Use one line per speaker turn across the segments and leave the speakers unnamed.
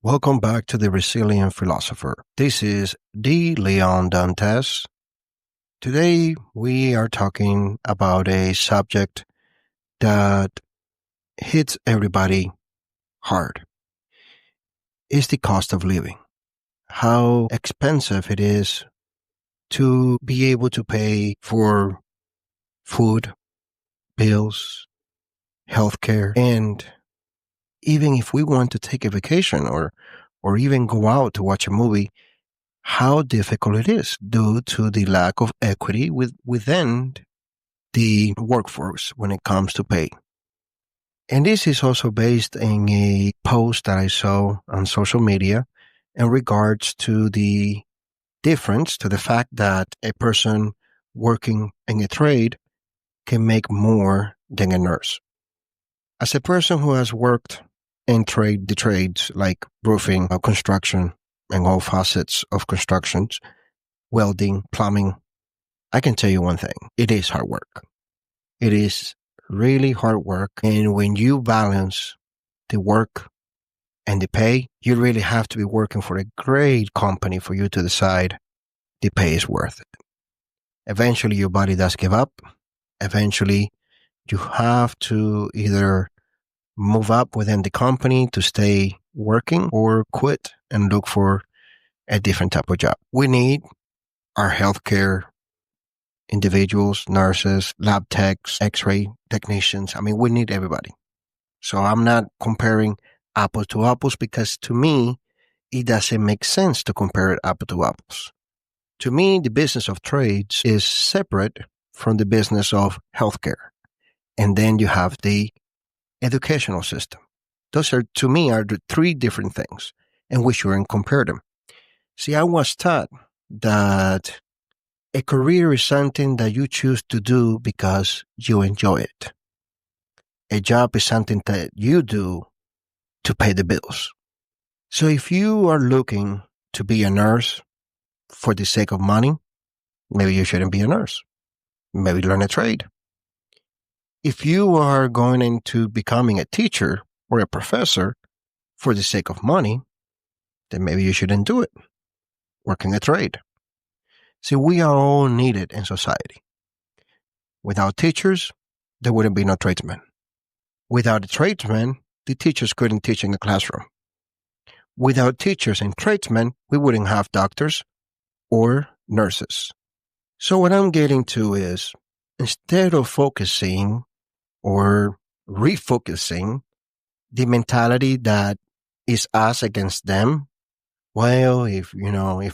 Welcome back to the Resilient Philosopher. This is the Leon Dantes. Today we are talking about a subject that hits everybody hard. It's the cost of living. How expensive it is to be able to pay for food, bills, healthcare, and even if we want to take a vacation or even go out to watch a movie, how difficult it is due to the lack of equity within the workforce when it comes to pay. And this is also based in a post that I saw on social media in regards to the difference, to the fact that a person working in a trade can make more than a nurse. As a person who has worked in the trades like roofing, construction, and all facets of constructions, welding, plumbing, I can tell you one thing. It is hard work. It is really hard work. And when you balance the work and the pay, you really have to be working for a great company for you to decide the pay is worth it. Eventually, your body does give up. Eventually, you have to either move up within the company to stay working or quit and look for a different type of job. We need our healthcare individuals, nurses, lab techs, x-ray technicians. I mean, we need everybody. So I'm not comparing apples to apples because to me, it doesn't make sense to compare it apple to apples. To me, the business of trades is separate from the business of healthcare. And then you have the educational system. Those are, to me, are the three different things, and we shouldn't compare them. See, I was taught that a career is something that you choose to do because you enjoy it. A job is something that you do to pay the bills. So if you are looking to be a nurse for the sake of money, maybe you shouldn't be a nurse. Maybe learn a trade. If you are going into becoming a teacher or a professor for the sake of money, then maybe you shouldn't do it. Working a trade. See, we are all needed in society. Without teachers, there wouldn't be no tradesmen. Without the tradesmen, the teachers couldn't teach in the classroom. Without teachers and tradesmen, we wouldn't have doctors or nurses. So what I'm getting to is, instead of focusing or refocusing the mentality that is us against them, well, if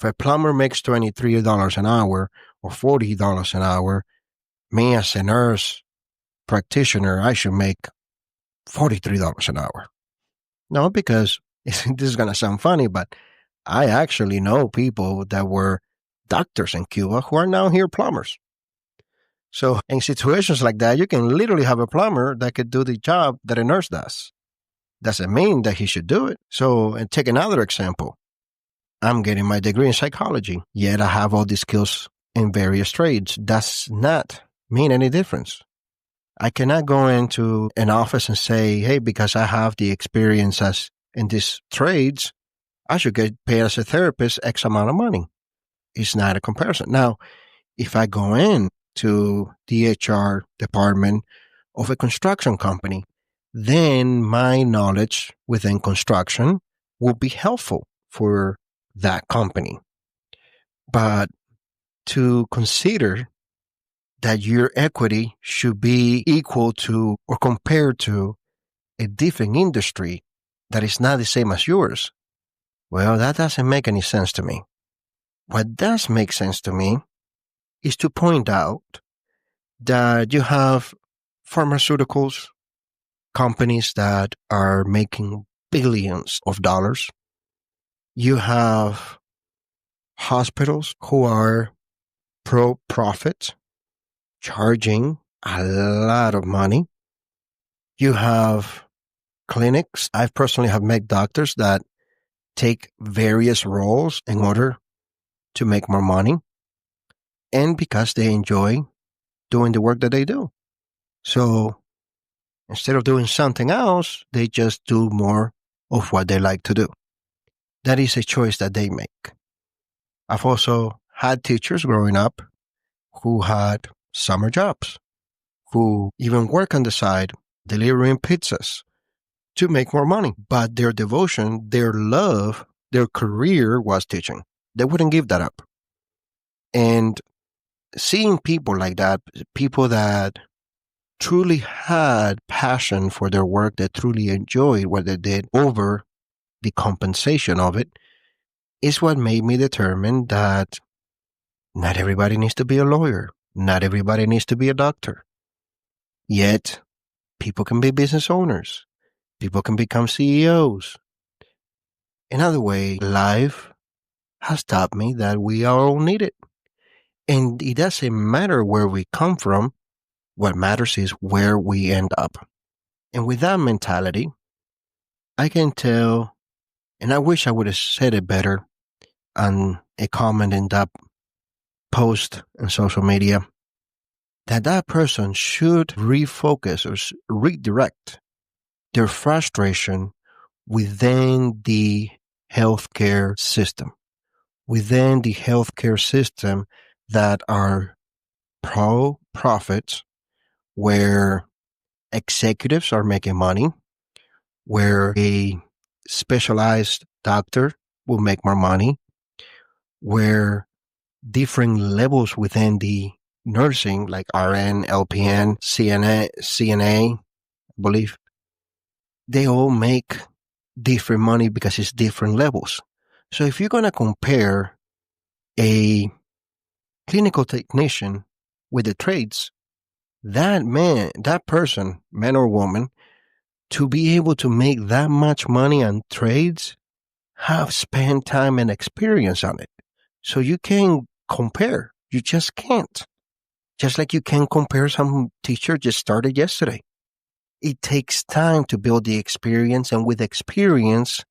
a plumber makes $23 an hour or $40 an hour, me as a nurse practitioner, I should make $43 an hour. No, because this is going to sound funny, but I actually know people that were doctors in Cuba who are now here plumbers. So in situations like that, you can literally have a plumber that could do the job that a nurse does. Doesn't mean that he should do it. So, and take another example. I'm getting my degree in psychology, yet I have all these skills in various trades. Does not mean any difference. I cannot go into an office and say, hey, because I have the experience as in these trades, I should get paid as a therapist X amount of money. It's not a comparison. Now, if I go in to the HR department of a construction company, then my knowledge within construction will be helpful for that company. But to consider that your equity should be equal to or compared to a different industry that is not the same as yours, well, that doesn't make any sense to me. What does make sense to me is to point out that you have pharmaceuticals companies that are making billions of dollars. You have hospitals who are pro-profit, charging a lot of money. You have clinics. I personally have met doctors that take various roles in order to make more money, and because they enjoy doing the work that they do. So instead of doing something else, they just do more of what they like to do. that is a choice that they make. I've also had teachers growing up who had summer jobs, who even work on the side delivering pizzas to make more money. But their devotion, their love, their career was teaching. They wouldn't give that up. And seeing people like that, people that truly had passion for their work, that truly enjoyed what they did over the compensation of it, is what made me determine that not everybody needs to be a lawyer. Not everybody needs to be a doctor. Yet, people can be business owners. People can become CEOs. Another way, life has taught me that we are all needed. And it doesn't matter where we come from. What matters is where we end up. And with that mentality, I can tell, and I wish I would have said it better on a comment in that post on social media, that person should refocus or redirect their frustration within the healthcare system. Within the healthcare system that are pro-profit, where executives are making money, where a specialized doctor will make more money, where different levels within the nursing, like RN, LPN, CNA, I believe, they all make different money because it's different levels. So if you're going to compare a clinical technician with the trades, that person, man or woman, to be able to make that much money on trades, have spent time and experience on it. So you can compare. You just can't. Just like you can compare some teacher just started yesterday. It takes time to build the experience, and with experience,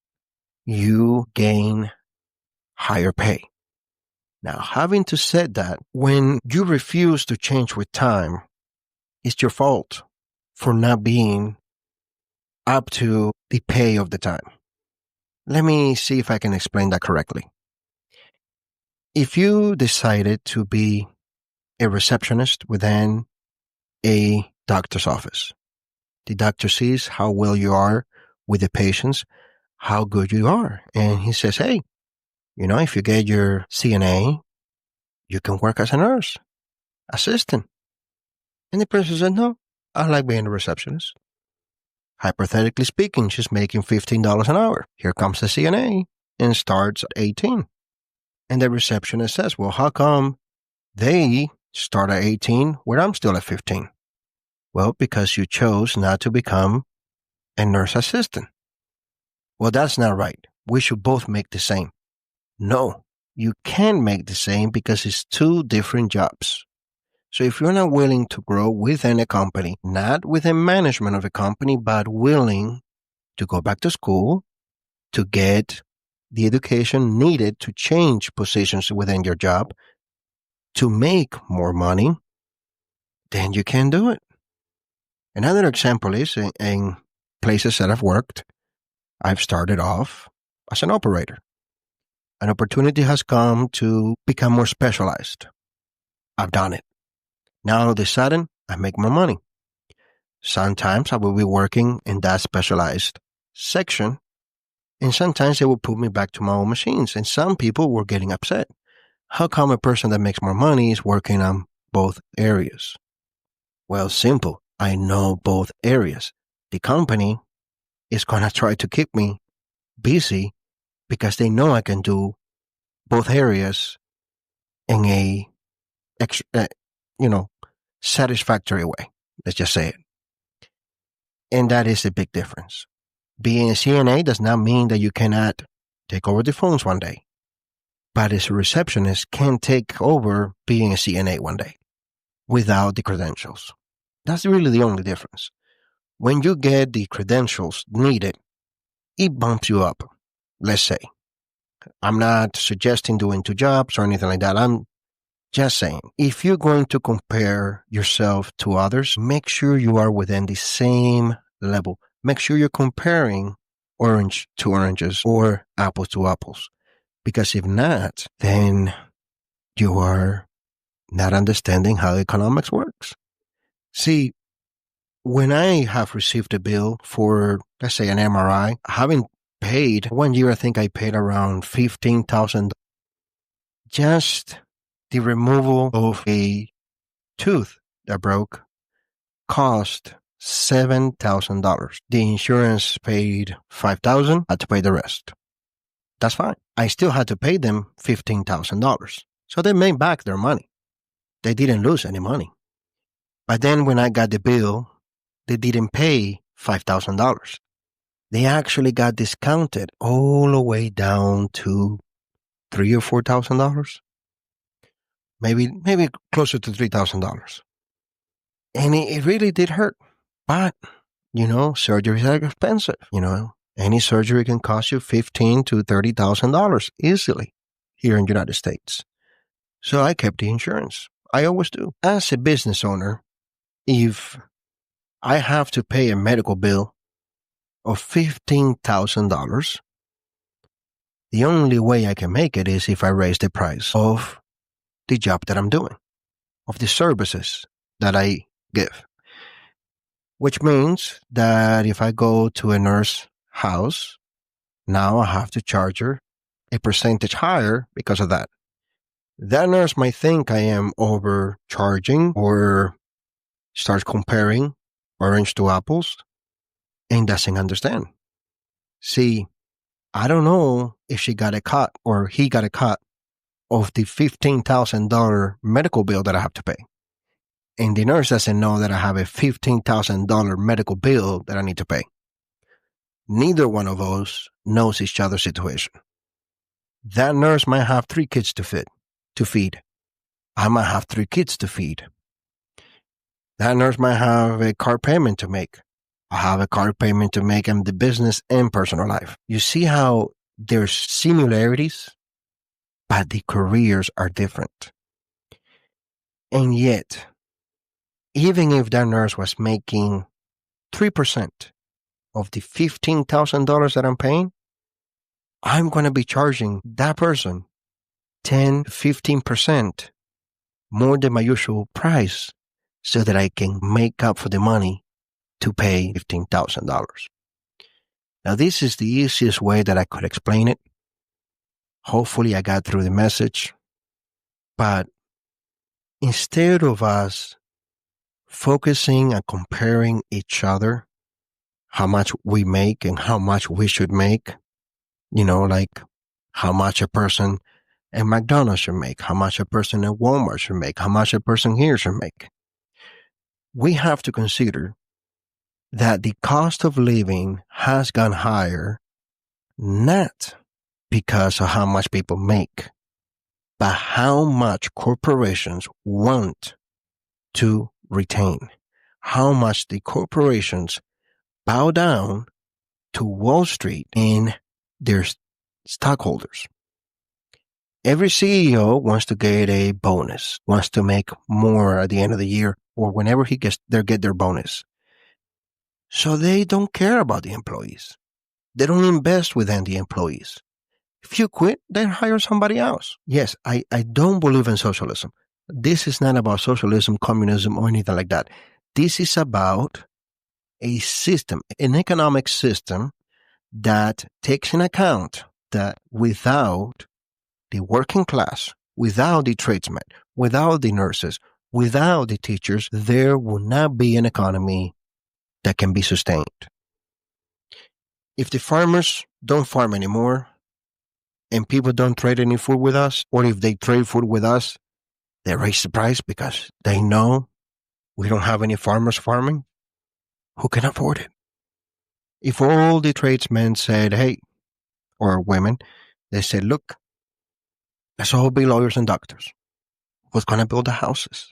you gain higher pay. Now, having to said that, when you refuse to change with time, it's your fault for not being up to the pay of the time. Let me see if I can explain that correctly. If you decided to be a receptionist within a doctor's office, the doctor sees how well you are with the patients, how good you are. And he says, hey, if you get your CNA, you can work as a nurse, assistant. And the person said, no, I like being a receptionist. Hypothetically speaking, she's making $15 an hour. Here comes the CNA and starts at 18. And the receptionist says, well, how come they start at 18 where I'm still at 15? Well, because you chose not to become a nurse assistant. Well, that's not right. We should both make the same. No, you can't make the same because it's two different jobs. So if you're not willing to grow within a company, not within management of a company, but willing to go back to school to get the education needed to change positions within your job to make more money, then you can do it. Another example is in places that I've worked, I've started off as an operator. An opportunity has come to become more specialized. I've done it. Now all of a sudden, I make more money. Sometimes I will be working in that specialized section, and sometimes they will put me back to my own machines, and some people were getting upset. How come a person that makes more money is working on both areas? Well, simple. I know both areas. The company is going to try to keep me busy because they know I can do both areas in a satisfactory way. Let's just say it. And that is a big difference. Being a CNA does not mean that you cannot take over the phones one day. But as a receptionist can take over being a CNA one day without the credentials. That's really the only difference. When you get the credentials needed, it bumps you up, let's say. I'm not suggesting doing two jobs or anything like that. I'm just saying, if you're going to compare yourself to others, make sure you are within the same level. Make sure you're comparing orange to oranges or apples to apples. Because if not, then you are not understanding how economics works. See, when I have received a bill for, let's say, an MRI, having paid 1 year, I think I paid around $15,000. Just the removal of a tooth that broke cost $7,000. The insurance paid $5,000. I had to pay the rest. That's fine. I still had to pay them $15,000. So they made back their money. They didn't lose any money. But then when I got the bill, they didn't pay $5,000. They actually got discounted all the way down to $3,000 or $4,000. Maybe closer to $3,000. And it really did hurt. But, surgeries are expensive. Any surgery can cost you $15,000 to $30,000 easily here in the United States. So I kept the insurance. I always do. As a business owner, if I have to pay a medical bill of $15,000, the only way I can make it is if I raise the price of the job that I'm doing, of the services that I give. Which means that if I go to a nurse house, now I have to charge her a percentage higher because of that. That nurse might think I am overcharging or starts comparing orange to apples and doesn't understand. See, I don't know if she got a cut or he got a cut of the $15,000 medical bill that I have to pay. And the nurse doesn't know that I have a $15,000 medical bill that I need to pay. Neither one of us knows each other's situation. That nurse might have 3 kids to feed. I might have 3 kids to feed. That nurse might have a car payment to make. I have a car payment to make in the business and personal life. You see how there's similarities, but the careers are different. And yet, even if that nurse was making 3% of the $15,000 that I'm paying, I'm going to be charging that person 10, 15% more than my usual price so that I can make up for the money to pay $15,000. Now, this is the easiest way that I could explain it. Hopefully, I got through the message. But instead of us focusing and comparing each other, how much we make and how much we should make, like how much a person at McDonald's should make, how much a person at Walmart should make, how much a person here should make. We have to consider that the cost of living has gone higher, not because of how much people make, but how much corporations want to retain, how much the corporations bow down to Wall Street and their stockholders. Every CEO wants to get a bonus, wants to make more at the end of the year or whenever he gets get their bonus. So they don't care about the employees. They don't invest within the employees. If you quit, then hire somebody else. Yes, I don't believe in socialism. This is not about socialism, communism, or anything like that. This is about a system, an economic system that takes into account that without the working class, without the tradesmen, without the nurses, without the teachers, there will not be an economy that can be sustained. If the farmers don't farm anymore and people don't trade any food with us, or if they trade food with us, they raise the price because they know we don't have any farmers farming, who can afford it? If all the tradesmen said, hey, or women, they said, look, let's all be lawyers and doctors. Who's going to build the houses?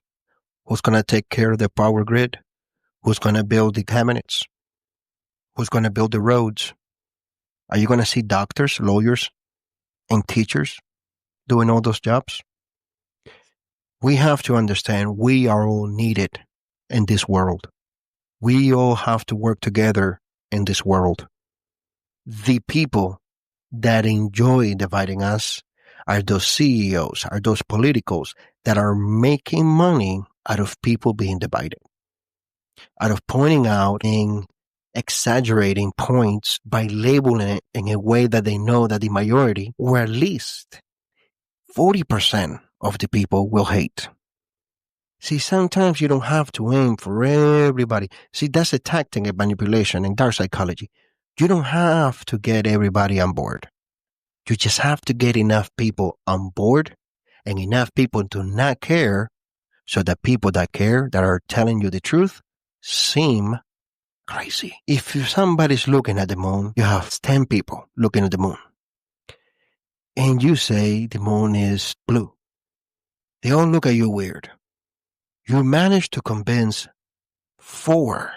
Who's going to take care of the power grid? Who's going to build the cabinets? Who's going to build the roads? Are you going to see doctors, lawyers, and teachers doing all those jobs? We have to understand we are all needed in this world. We all have to work together in this world. The people that enjoy dividing us are those CEOs, are those politicals that are making money out of people being divided, out of pointing out and exaggerating points by labeling it in a way that they know that the majority, or at least 40% of the people, will hate. See, sometimes you don't have to aim for everybody. See, that's a tactic of manipulation in dark psychology. You don't have to get everybody on board. You just have to get enough people on board and enough people to not care, so that people that care, that are telling you the truth, seem crazy. If somebody's looking at the moon, you have 10 people looking at the moon, and you say the moon is blue. They all look at you weird. You manage to convince 4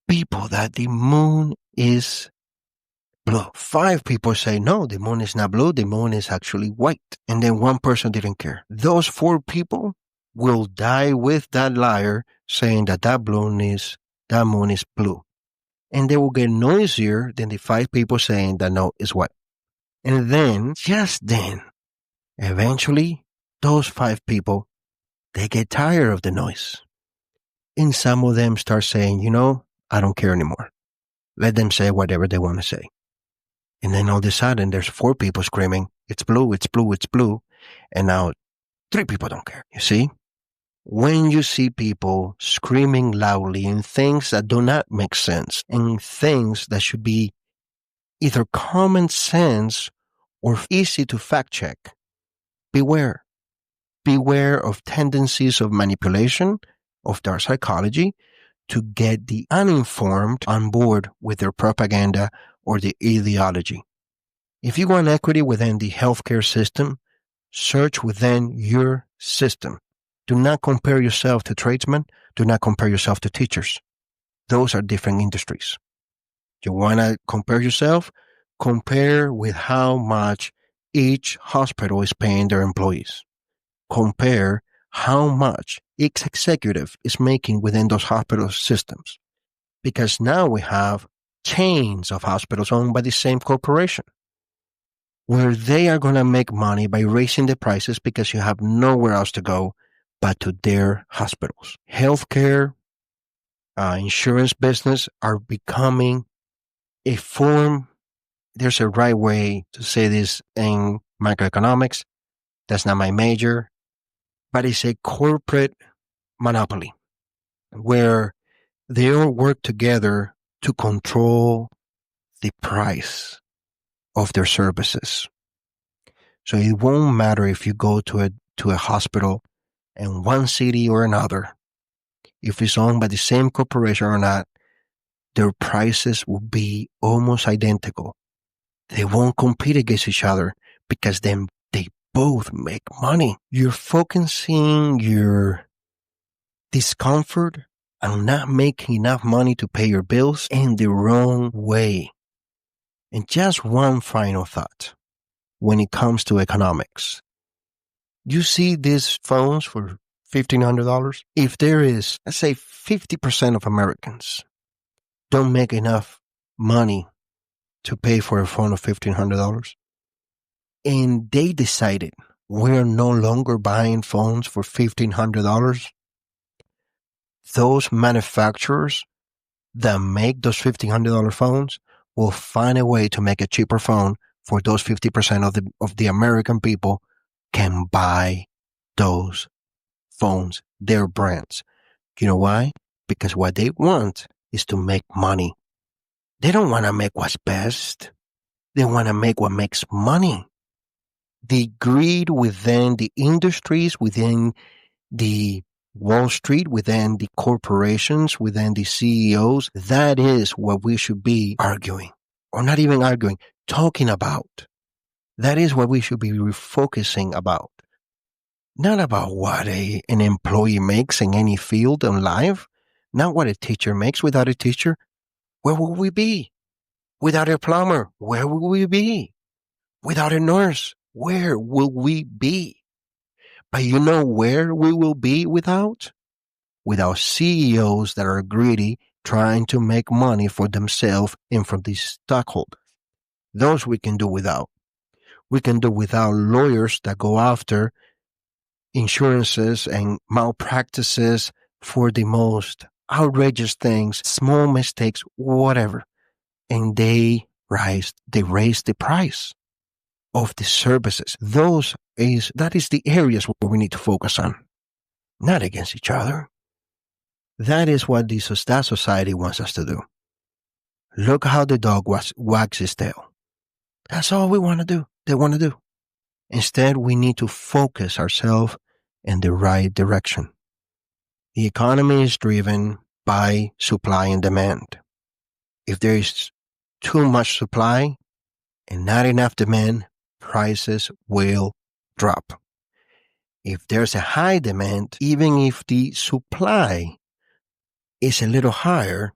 people that the moon is blue. 5 people say, no, the moon is not blue, the moon is actually white. And then 1 person didn't care. Those 4 people will die with that liar saying that that moon is blue. And they will get noisier than the 5 people saying that no, it's white. And then, just then, eventually, those 5 people, they get tired of the noise. And some of them start saying, I don't care anymore. Let them say whatever they want to say. And then all of a sudden, there's 4 people screaming, it's blue, it's blue, it's blue. And now 3 people don't care. You see? When you see people screaming loudly in things that do not make sense, in things that should be either common sense or easy to fact check, beware. Beware of tendencies of manipulation, of dark psychology, to get the uninformed on board with their propaganda or the ideology. If you want equity within the healthcare system, search within your system. Do not compare yourself to tradesmen. Do not compare yourself to teachers. Those are different industries. You want to compare yourself? Compare with how much each hospital is paying their employees. Compare how much each executive is making within those hospital systems. Because now we have chains of hospitals owned by the same corporation, where they are going to make money by raising the prices because you have nowhere else to go but to their hospitals. Healthcare, insurance business are becoming a form. There's a right way to say this in microeconomics. That's not my major, but it's a corporate monopoly where they all work together to control the price of their services. So it won't matter if you go to a hospital in one city or another, if it's owned by the same corporation or not, their prices will be almost identical. They won't compete against each other because then they both make money. You're focusing your discomfort on not making enough money to pay your bills in the wrong way. And just one final thought when it comes to economics. You see these phones for $1,500? If there is, let's say 50% of Americans don't make enough money to pay for a phone of $1,500, and they decided we're no longer buying phones for $1,500, those manufacturers that make those $1,500 phones will find a way to make a cheaper phone for those 50% of the American people can buy those phones, their brands. You know why? Because what they want is to make money. They don't want to make what's best. They want to make what makes money. The greed within the industries, within the Wall Street, within the corporations, within the CEOs, that is what we should be arguing, or not even arguing, talking about. That is what we should be refocusing about. Not about what an employee makes in any field in life, not what a teacher makes. Without a teacher, where will we be? Without a plumber, where will we be? Without a nurse, where will we be? But you know where we will be without? Without CEOs that are greedy trying to make money for themselves and for the stockholders. Those we can do without. We can do without lawyers that go after insurances and malpractices for the most outrageous things, small mistakes, whatever. And they raise the price of the services. That is the areas where we need to focus on, not against each other. That is what that society wants us to do. Look how the dog wags his tail. That's all we want to do. They want to do. Instead, we need to focus ourselves in the right direction. The economy is driven by supply and demand. If there is too much supply and not enough demand, prices will drop. If there's a high demand, even if the supply is a little higher,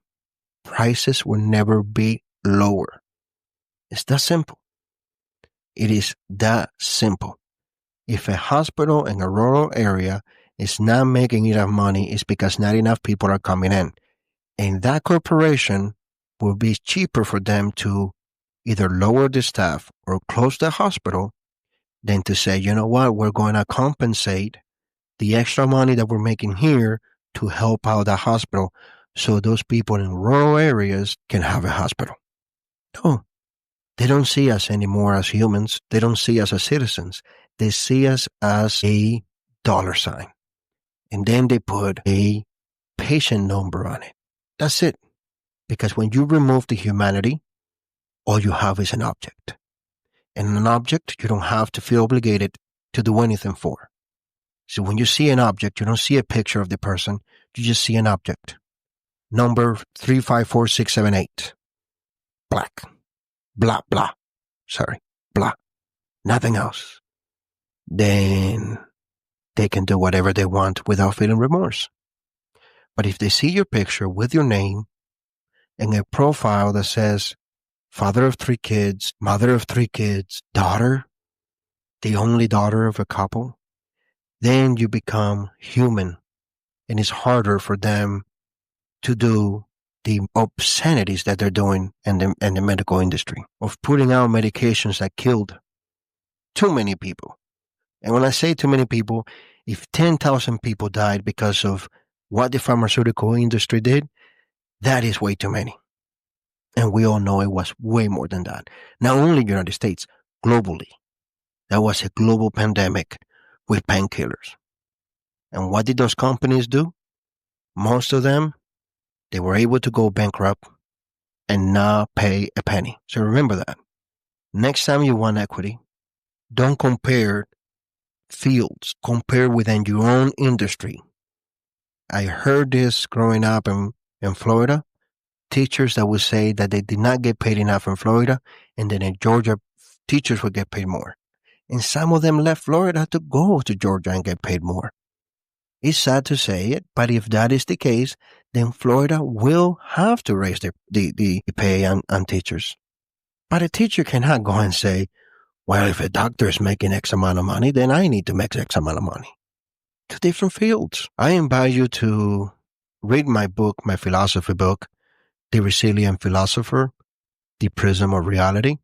prices will never be lower. It's that simple. It is that simple. If a hospital in a rural area is not making enough money, it's because not enough people are coming in. And that corporation will be cheaper for them to either lower the staff or close the hospital than to say, you know what, we're going to compensate the extra money that we're making here to help out the hospital so those people in rural areas can have a hospital. No, they don't see us anymore as humans. They don't see us as citizens. They see us as a dollar sign. And then they put a patient number on it. That's it. Because when you remove the humanity, all you have is an object. And an object you don't have to feel obligated to do anything for. So when you see an object, you don't see a picture of the person. You just see an object. Number 354678. Black. Blah, blah. Sorry. Blah. Nothing else. Then they can do whatever they want without feeling remorse. But if they see your picture with your name and a profile that says father of 3 kids, mother of 3 kids, daughter, the only daughter of a couple, then you become human. And it's harder for them to do the obscenities that they're doing in the medical industry of putting out medications that killed too many people. And when I say too many people, if 10,000 people died because of what the pharmaceutical industry did, that is way too many. And we all know it was way more than that. Not only in the United States, globally. That was a global pandemic with painkillers. And what did those companies do? Most of them, they were able to go bankrupt and not pay a penny. So remember that. Next time you want equity, don't compare fields. Compare within your own industry. I heard this growing up in Florida. Teachers that would say that they did not get paid enough in Florida, and then in Georgia, teachers would get paid more. And some of them left Florida to go to Georgia and get paid more. It's sad to say it, but if that is the case, then Florida will have to raise the pay on teachers. But a teacher cannot go and say, well, if a doctor is making X amount of money, then I need to make X amount of money. Two different fields. I invite you to read my book, my philosophy book, The Resilient Philosopher, The Prism of Reality.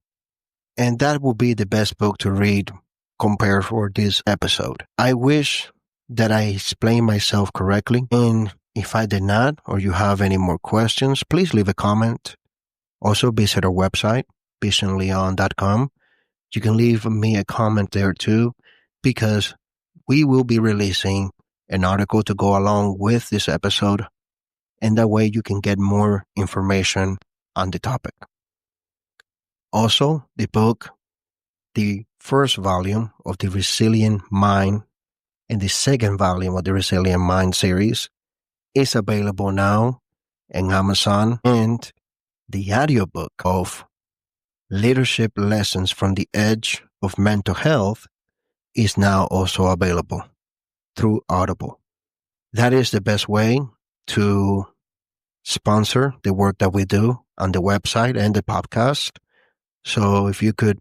And that will be the best book to read compared for this episode. I wish that I explained myself correctly. And if I did not, or you have any more questions, please leave a comment. Also visit our website, visionleon.com. You can leave me a comment there too, because we will be releasing an article to go along with this episode. And that way you can get more information on the topic. Also, the book, the first volume of the Resilient Mind and the second volume of the Resilient Mind series is available now in Amazon, and the audiobook of Leadership Lessons from the Edge of Mental Health is now also available through Audible. That is the best way to sponsor the work that we do on the website and the podcast. So if you could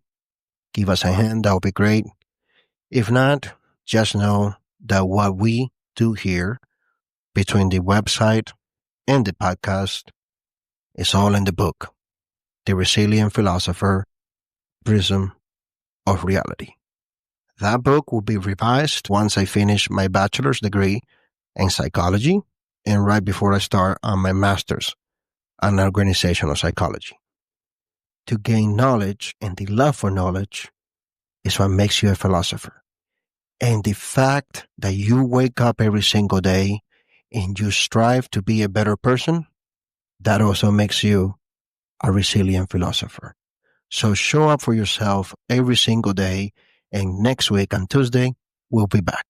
give us a hand, that would be great. If not, just know that what we do here between the website and the podcast is all in the book, The Resilient Philosopher, Prism of Reality. That book will be revised once I finish my bachelor's degree in psychology and right before I start on my master's in organizational psychology. To gain knowledge and the love for knowledge is what makes you a philosopher. And the fact that you wake up every single day and you strive to be a better person, that also makes you a resilient philosopher. So show up for yourself every single day. And next week on Tuesday, we'll be back.